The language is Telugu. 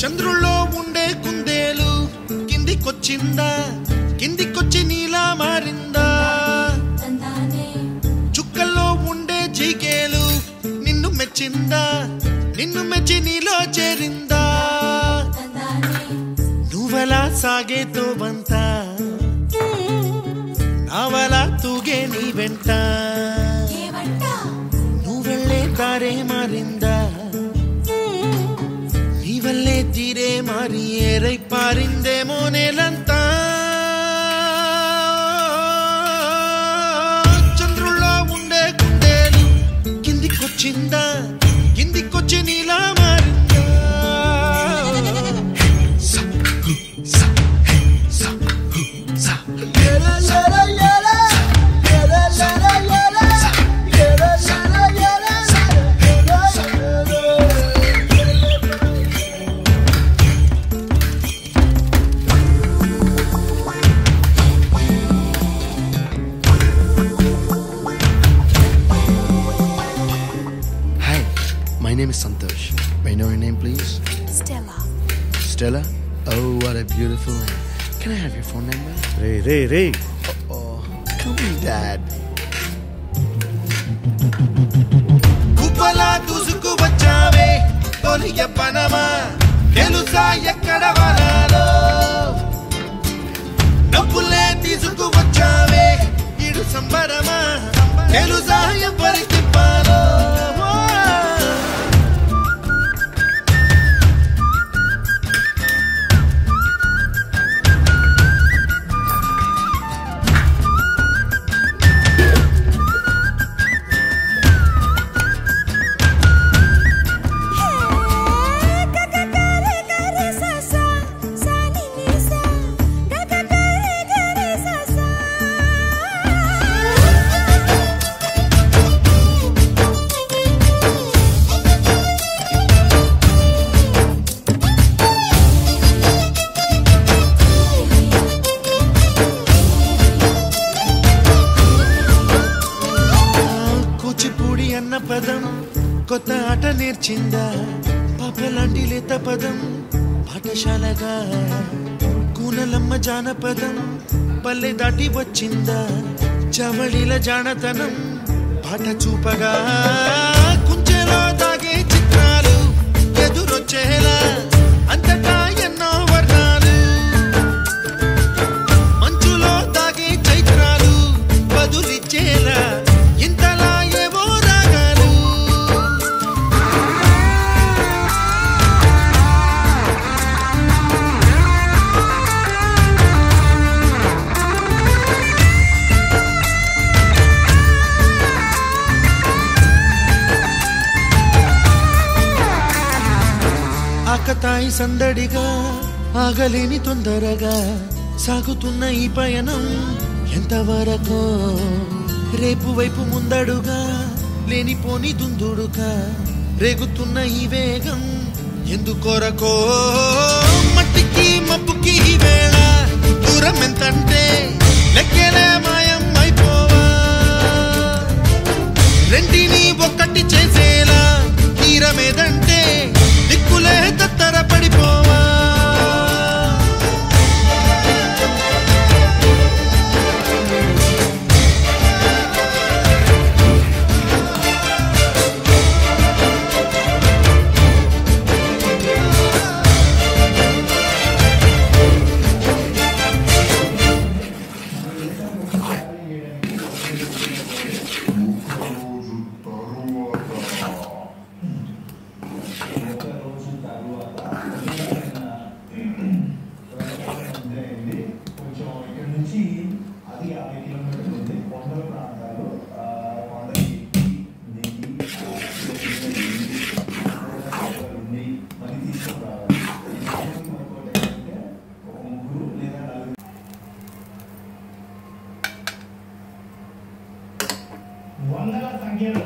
చంద్రుల్లో ఉండే కుందేలు కిందికొచ్చిందా, కిందికొచ్చి నీలా మారిందా? చుక్కల్లో ఉండే జీకేలు నిన్ను మెచ్చిందా, నిన్ను మెచ్చి నీలో చేరిందా? నువ్వలా సాగేతో బంత, నావలా తూగే నీ వెంట, నువ్వెళ్ళే దారే మారిందా, నీవల్లే తీరే మారి ఏరై పారిందేమో నేలంతా. చంద్రుల్లో ఉండే కుందేలు కిందికొచ్చిందా, కిందికొచ్చి నీలా మారిందా? My name is Santosh. May I know your name, please? Stella. Stella? Oh, what a beautiful name. Can I have your phone number? Ray. Oh, call me Dad. కుప్పలా దూసుకు వచ్చావే తొలియ పనమా, తెలుసా ఎక్కడ వనాలో? డబ్బులే తీసుకు వచ్చావే ఇడు సంబరమా, తెలుసా ఎవరికి పాలో? అన్న పదం కొత్త ఆట నేర్చిందా, పాపలాంటి లేత పదం పాఠశాలగా, కూనలమ్మ జానపదం పల్లె దాటి వచ్చిందా, చవళిల జానతనం పాట చూపగా, కుంచెలో దాగే చిత్రాలు ఎదురొచ్చేలా అంతటా ఎన్నో వర్ణాలు, మంచులో దాగే చైత్రాలు బదులిచ్చేలా ఇంతలా ఏవో రాగాలు. ఆకతాయి సందడిగా ఆగలేని తొందరగా సాగుతున్న ఈ పయనం ఎంతవరకో, రేపు వైపు ముందడుగా లేనిపోని దుందుడుగా రేగుతున్న ఈ వేగం ఎందుకొరకో? మట్టికి మబ్బుకి ఈ వేళ దూరం ఎంతంటే లెక్కలే మాయం అయిపోవా, రెంటిని ఒక్కటి చేసేలా తీరమేదంటే దిక్కులే తత్తర పడిపోవా. వందల సంఖ్యలో